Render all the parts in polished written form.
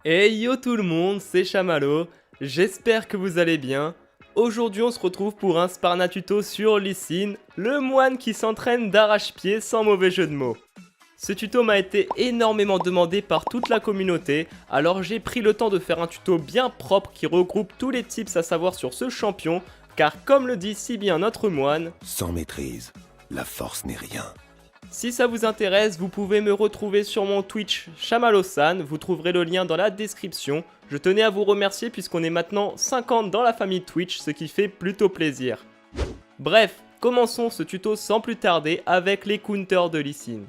Hey yo tout le monde, c'est Chamallow, j'espère que vous allez bien. Aujourd'hui on se retrouve pour un Sparna tuto sur Lee Sin, le moine qui s'entraîne d'arrache-pied sans mauvais jeu de mots. Ce tuto m'a été énormément demandé par toute la communauté, alors j'ai pris le temps de faire un tuto bien propre qui regroupe tous les tips à savoir sur ce champion, car comme le dit si bien notre moine, sans maîtrise, la force n'est rien. Si ça vous intéresse, vous pouvez me retrouver sur mon Twitch Chamallow-san, vous trouverez le lien dans la description. Je tenais à vous remercier puisqu'on est maintenant 50 dans la famille Twitch, ce qui fait plutôt plaisir. Bref, commençons ce tuto sans plus tarder avec les counters de Lee Sin.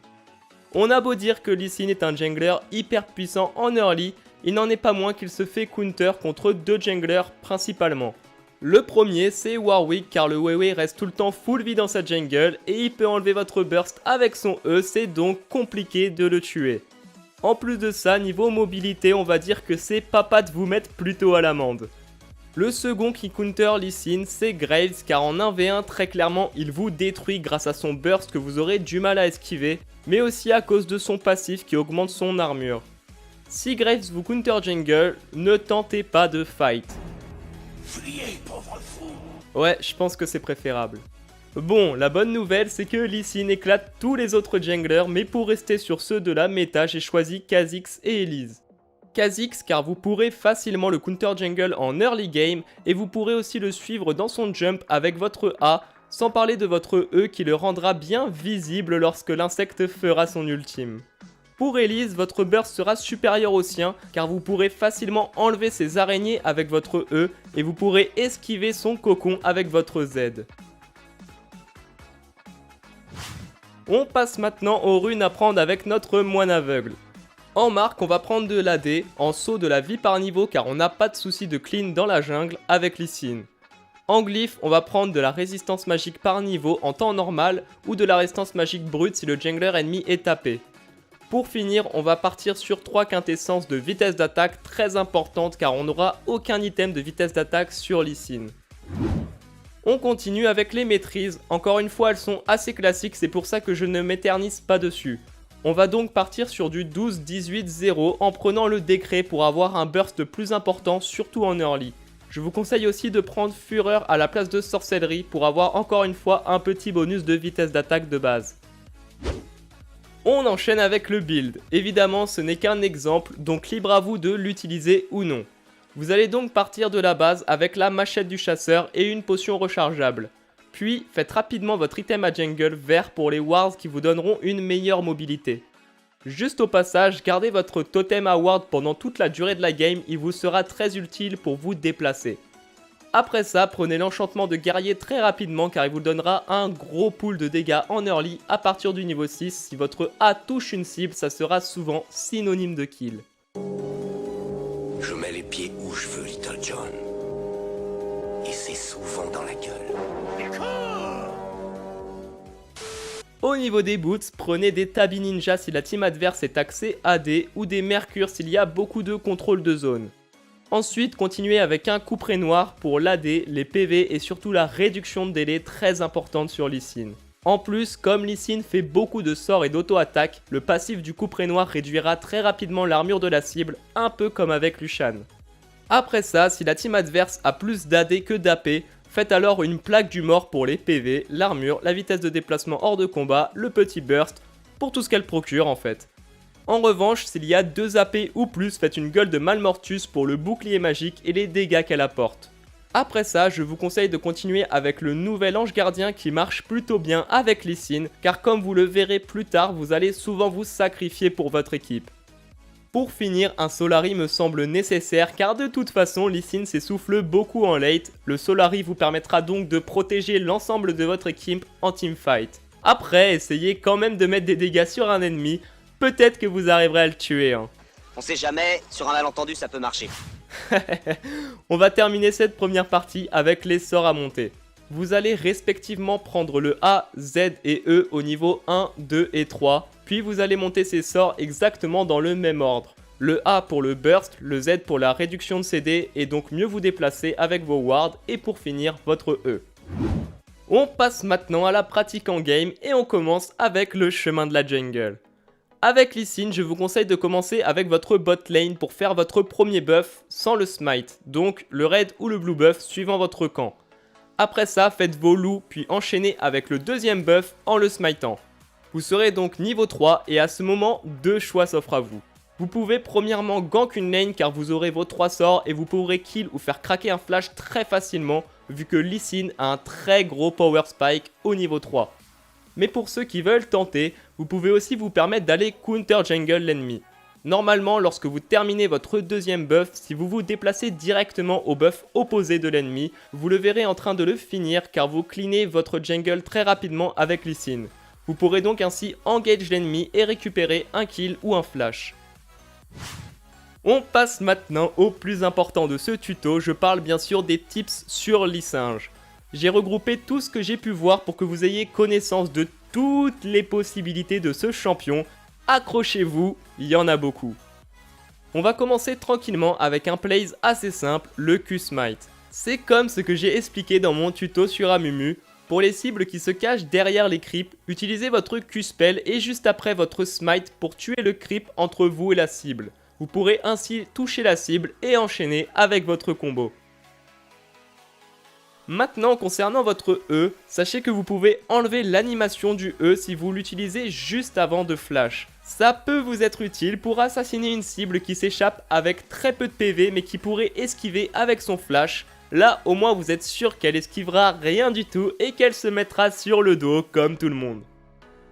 On a beau dire que Lee Sin est un jungler hyper puissant en early, il n'en est pas moins qu'il se fait counter contre deux junglers principalement. Le premier c'est Warwick car le Weiwei reste tout le temps full vie dans sa jungle et il peut enlever votre burst avec son E, c'est donc compliqué de le tuer. En plus de ça, niveau mobilité, on va dire que c'est papa de vous mettre plutôt à l'amende. Le second qui counter Lee Sin c'est Graves car en 1v1 très clairement il vous détruit grâce à son burst que vous aurez du mal à esquiver, mais aussi à cause de son passif qui augmente son armure. Si Graves vous counter jungle, ne tentez pas de fight. Fuyez, pauvre fou! Ouais, je pense que c'est préférable. Bon, la bonne nouvelle, c'est que Lee Sin éclate tous les autres junglers, mais pour rester sur ceux de la méta, j'ai choisi Kha'Zix et Elise. Kha'Zix car vous pourrez facilement le counter jungle en early game, et vous pourrez aussi le suivre dans son jump avec votre A, sans parler de votre E qui le rendra bien visible lorsque l'insecte fera son ultime. Pour Elise, votre burst sera supérieur au sien car vous pourrez facilement enlever ses araignées avec votre E et vous pourrez esquiver son cocon avec votre Z. On passe maintenant aux runes à prendre avec notre moine aveugle. En marque, on va prendre de l'AD, en saut de la vie par niveau car on n'a pas de souci de clean dans la jungle avec Lee Sin. En glyphe, on va prendre de la résistance magique par niveau en temps normal ou de la résistance magique brute si le jungler ennemi est tapé. Pour finir, on va partir sur 3 quintessences de vitesse d'attaque très importantes car on n'aura aucun item de vitesse d'attaque sur Lee Sin. On continue avec les maîtrises, encore une fois elles sont assez classiques, c'est pour ça que je ne m'éternise pas dessus. On va donc partir sur du 12-18-0 en prenant le décret pour avoir un burst plus important, surtout en early. Je vous conseille aussi de prendre Fureur à la place de Sorcellerie pour avoir encore une fois un petit bonus de vitesse d'attaque de base. On enchaîne avec le build. Évidemment, ce n'est qu'un exemple, donc libre à vous de l'utiliser ou non. Vous allez donc partir de la base avec la machette du chasseur et une potion rechargeable. Puis faites rapidement votre item à jungle vert pour les wards qui vous donneront une meilleure mobilité. Juste au passage, gardez votre totem à ward pendant toute la durée de la game, il vous sera très utile pour vous déplacer. Après ça, prenez l'enchantement de guerrier très rapidement car il vous donnera un gros pool de dégâts en early à partir du niveau 6. Si votre A touche une cible, ça sera souvent synonyme de kill. Je mets les pieds où je veux, Little John. Et c'est souvent dans la gueule. Au niveau des boots, prenez des Tabi Ninja si la team adverse est axée AD ou des Mercure s'il y a beaucoup de contrôle de zone. Ensuite, continuez avec un couperet noir pour l'AD, les PV et surtout la réduction de délai très importante sur Lee Sin. En plus, comme Lee Sin fait beaucoup de sorts et d'auto-attaque, le passif du couperet noir réduira très rapidement l'armure de la cible, un peu comme avec Lucian. Après ça, si la team adverse a plus d'AD que d'AP, faites alors une plaque du mort pour les PV, l'armure, la vitesse de déplacement hors de combat, le petit burst, pour tout ce qu'elle procure en fait. En revanche, s'il y a 2 AP ou plus, faites une gueule de Malmortus pour le bouclier magique et les dégâts qu'elle apporte. Après ça, je vous conseille de continuer avec le nouvel ange gardien qui marche plutôt bien avec Lee Sin, car comme vous le verrez plus tard, vous allez souvent vous sacrifier pour votre équipe. Pour finir, un Solari me semble nécessaire car de toute façon Lee Sin s'essouffle beaucoup en late, le Solari vous permettra donc de protéger l'ensemble de votre équipe en teamfight. Après, essayez quand même de mettre des dégâts sur un ennemi, peut-être que vous arriverez à le tuer. On sait jamais, sur un malentendu ça peut marcher. On va terminer cette première partie avec les sorts à monter. Vous allez respectivement prendre le A, Z et E au niveau 1, 2 et 3, puis vous allez monter ces sorts exactement dans le même ordre. Le A pour le burst, le Z pour la réduction de CD et donc mieux vous déplacer avec vos wards et pour finir votre E. On passe maintenant à la pratique en game et on commence avec le chemin de la jungle. Avec Lee Sin, je vous conseille de commencer avec votre bot lane pour faire votre premier buff sans le smite, donc le red ou le blue buff suivant votre camp. Après ça, faites vos loups puis enchaînez avec le deuxième buff en le smitant. Vous serez donc niveau 3 et à ce moment, 2 choix s'offrent à vous. Vous pouvez premièrement gank une lane car vous aurez vos 3 sorts et vous pourrez kill ou faire craquer un flash très facilement vu que Lee Sin a un très gros power spike au niveau 3. Mais pour ceux qui veulent tenter, vous pouvez aussi vous permettre d'aller counter jungle l'ennemi. Normalement, lorsque vous terminez votre deuxième buff, si vous vous déplacez directement au buff opposé de l'ennemi, vous le verrez en train de le finir car vous cleanez votre jungle très rapidement avec Lee Sin. Vous pourrez donc ainsi engage l'ennemi et récupérer un kill ou un flash. On passe maintenant au plus important de ce tuto, je parle bien sûr des tips sur Lee Singe. J'ai regroupé tout ce que j'ai pu voir pour que vous ayez connaissance de toutes les possibilités de ce champion. Accrochez-vous, il y en a beaucoup. On va commencer tranquillement avec un plays assez simple, le Q-Smite. C'est comme ce que j'ai expliqué dans mon tuto sur Amumu. Pour les cibles qui se cachent derrière les creeps, utilisez votre Q-Spell et juste après votre Smite pour tuer le creep entre vous et la cible. Vous pourrez ainsi toucher la cible et enchaîner avec votre combo. Maintenant, concernant votre E, sachez que vous pouvez enlever l'animation du E si vous l'utilisez juste avant de flash. Ça peut vous être utile pour assassiner une cible qui s'échappe avec très peu de PV mais qui pourrait esquiver avec son flash. Là, au moins vous êtes sûr qu'elle esquivera rien du tout et qu'elle se mettra sur le dos comme tout le monde.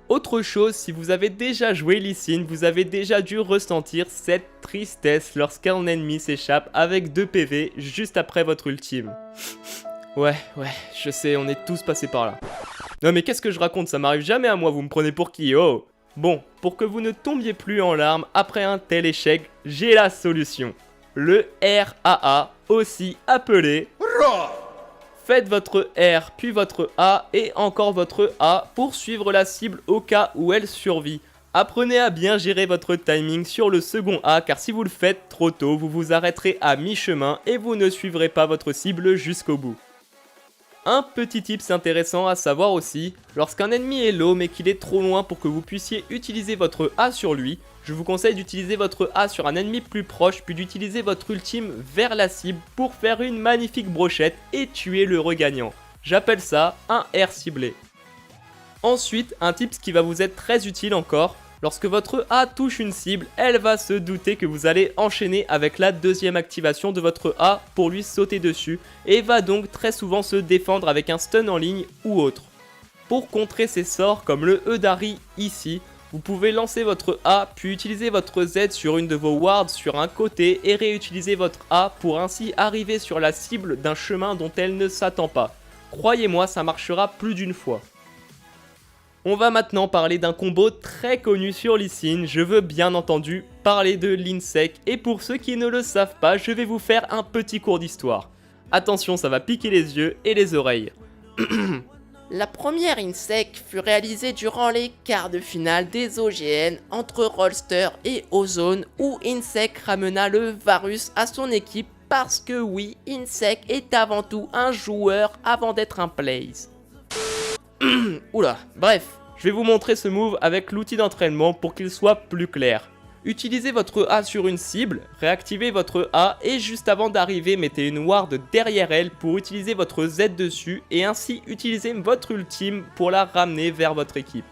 Autre chose, si vous avez déjà joué Lee Sin, vous avez déjà dû ressentir cette tristesse lorsqu'un ennemi s'échappe avec 2 PV juste après votre ultime. Ouais, je sais, on est tous passés par là. Non mais qu'est-ce que je raconte, ça m'arrive jamais à moi, vous me prenez pour qui, oh? Bon, pour que vous ne tombiez plus en larmes après un tel échec, j'ai la solution. Le RAA, aussi appelé... Faites votre R, puis votre A, et encore votre A pour suivre la cible au cas où elle survit. Apprenez à bien gérer votre timing sur le second A, car si vous le faites trop tôt, vous vous arrêterez à mi-chemin et vous ne suivrez pas votre cible jusqu'au bout. Un petit tips intéressant à savoir aussi, lorsqu'un ennemi est low mais qu'il est trop loin pour que vous puissiez utiliser votre A sur lui, je vous conseille d'utiliser votre A sur un ennemi plus proche puis d'utiliser votre ultime vers la cible pour faire une magnifique brochette et tuer le regagnant. J'appelle ça un R ciblé. Ensuite, un tips qui va vous être très utile encore, Lorsque votre A touche une cible, elle va se douter que vous allez enchaîner avec la deuxième activation de votre A pour lui sauter dessus et va donc très souvent se défendre avec un stun en ligne ou autre. Pour contrer ces sorts comme le Eudari ici, vous pouvez lancer votre A puis utiliser votre Z sur une de vos wards sur un côté et réutiliser votre A pour ainsi arriver sur la cible d'un chemin dont elle ne s'attend pas. Croyez-moi, ça marchera plus d'une fois. On va maintenant parler d'un combo très connu sur Lee Sin, je veux bien entendu parler de l'Insec et pour ceux qui ne le savent pas, je vais vous faire un petit cours d'histoire. Attention, ça va piquer les yeux et les oreilles. La première Insec fut réalisée durant les quarts de finale des OGN entre Rolster et Ozone où Insec ramena le Varus à son équipe parce que oui, Insec est avant tout un joueur avant d'être un plays. Oula, bref, je vais vous montrer ce move avec l'outil d'entraînement pour qu'il soit plus clair. Utilisez votre A sur une cible, réactivez votre A et juste avant d'arriver mettez une ward derrière elle pour utiliser votre Z dessus et ainsi utiliser votre ultime pour la ramener vers votre équipe.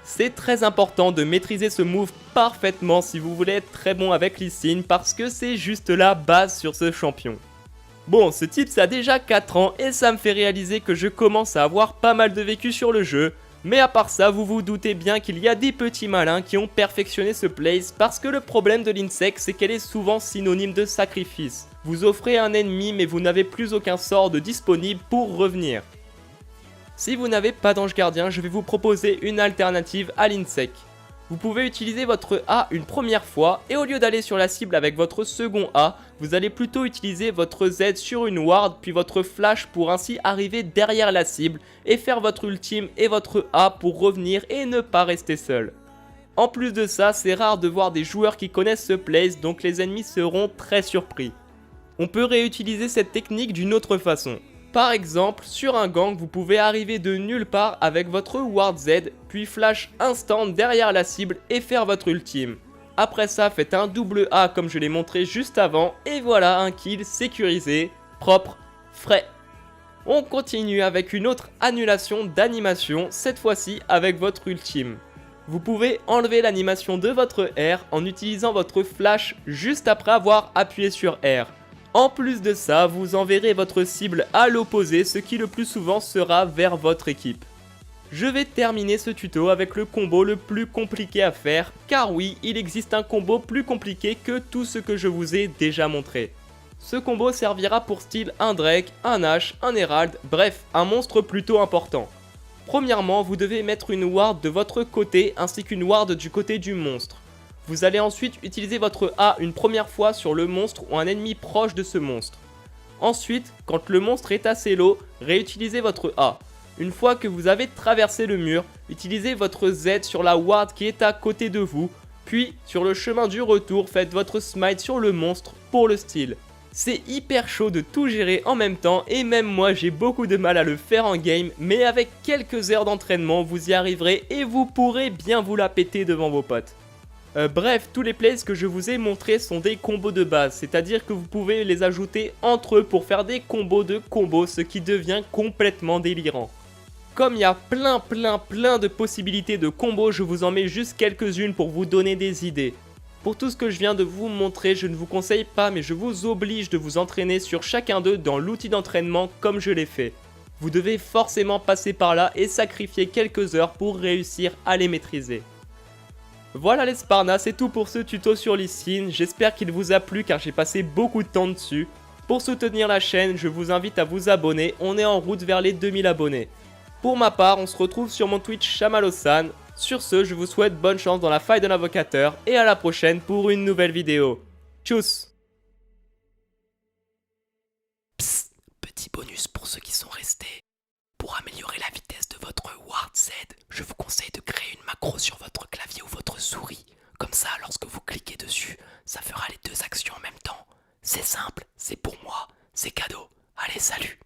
C'est très important de maîtriser ce move parfaitement si vous voulez être très bon avec Lee Sin parce que c'est juste la base sur ce champion. Bon, ce tips a déjà 4 ans et ça me fait réaliser que je commence à avoir pas mal de vécu sur le jeu. Mais à part ça, vous vous doutez bien qu'il y a des petits malins qui ont perfectionné ce plays parce que le problème de l'Insec c'est qu'elle est souvent synonyme de sacrifice. Vous offrez un ennemi mais vous n'avez plus aucun sort de disponible pour revenir. Si vous n'avez pas d'ange gardien, je vais vous proposer une alternative à l'Insec. Vous pouvez utiliser votre A une première fois et au lieu d'aller sur la cible avec votre second A, vous allez plutôt utiliser votre Z sur une ward puis votre flash pour ainsi arriver derrière la cible et faire votre ultime et votre A pour revenir et ne pas rester seul. En plus de ça, c'est rare de voir des joueurs qui connaissent ce plays donc les ennemis seront très surpris. On peut réutiliser cette technique d'une autre façon. Par exemple, sur un gank, vous pouvez arriver de nulle part avec votre ward Z, puis flash instant derrière la cible et faire votre ultime. Après ça, faites un double A comme je l'ai montré juste avant, et voilà un kill sécurisé, propre, frais. On continue avec une autre annulation d'animation, cette fois-ci avec votre ultime. Vous pouvez enlever l'animation de votre R en utilisant votre flash juste après avoir appuyé sur R. En plus de ça, vous enverrez votre cible à l'opposé, ce qui le plus souvent sera vers votre équipe. Je vais terminer ce tuto avec le combo le plus compliqué à faire, car oui, il existe un combo plus compliqué que tout ce que je vous ai déjà montré. Ce combo servira pour style un Drake, un Ashe, un Herald, bref, un monstre plutôt important. Premièrement, vous devez mettre une ward de votre côté ainsi qu'une ward du côté du monstre. Vous allez ensuite utiliser votre A une première fois sur le monstre ou un ennemi proche de ce monstre. Ensuite, quand le monstre est assez low, réutilisez votre A. Une fois que vous avez traversé le mur, utilisez votre Z sur la ward qui est à côté de vous, puis sur le chemin du retour, faites votre smite sur le monstre pour le style. C'est hyper chaud de tout gérer en même temps et même moi j'ai beaucoup de mal à le faire en game, mais avec quelques heures d'entraînement vous y arriverez et vous pourrez bien vous la péter devant vos potes. Bref, tous les plays que je vous ai montrés sont des combos de base, c'est-à-dire que vous pouvez les ajouter entre eux pour faire des combos de combos, ce qui devient complètement délirant. Comme il y a plein de possibilités de combos, je vous en mets juste quelques-unes pour vous donner des idées. Pour tout ce que je viens de vous montrer, je ne vous conseille pas, mais je vous oblige de vous entraîner sur chacun d'eux dans l'outil d'entraînement comme je l'ai fait. Vous devez forcément passer par là et sacrifier quelques heures pour réussir à les maîtriser. Voilà les Sparnas, c'est tout pour ce tuto sur Lee Sin, j'espère qu'il vous a plu car j'ai passé beaucoup de temps dessus. Pour soutenir la chaîne, je vous invite à vous abonner, on est en route vers les 2000 abonnés. Pour ma part, on se retrouve sur mon Twitch Chamalo-san. Sur ce, je vous souhaite bonne chance dans la faille d'un invocateur et à la prochaine pour une nouvelle vidéo. Tchuss! Psst, petit bonus pour ceux qui sont restés. Pour améliorer la vitesse de votre Ward Z, je vous conseille de créer une macro sur votre clavier ou votre souris. Comme ça, lorsque vous cliquez dessus, ça fera les deux actions en même temps. C'est simple, c'est pour moi, c'est cadeau. Allez, salut!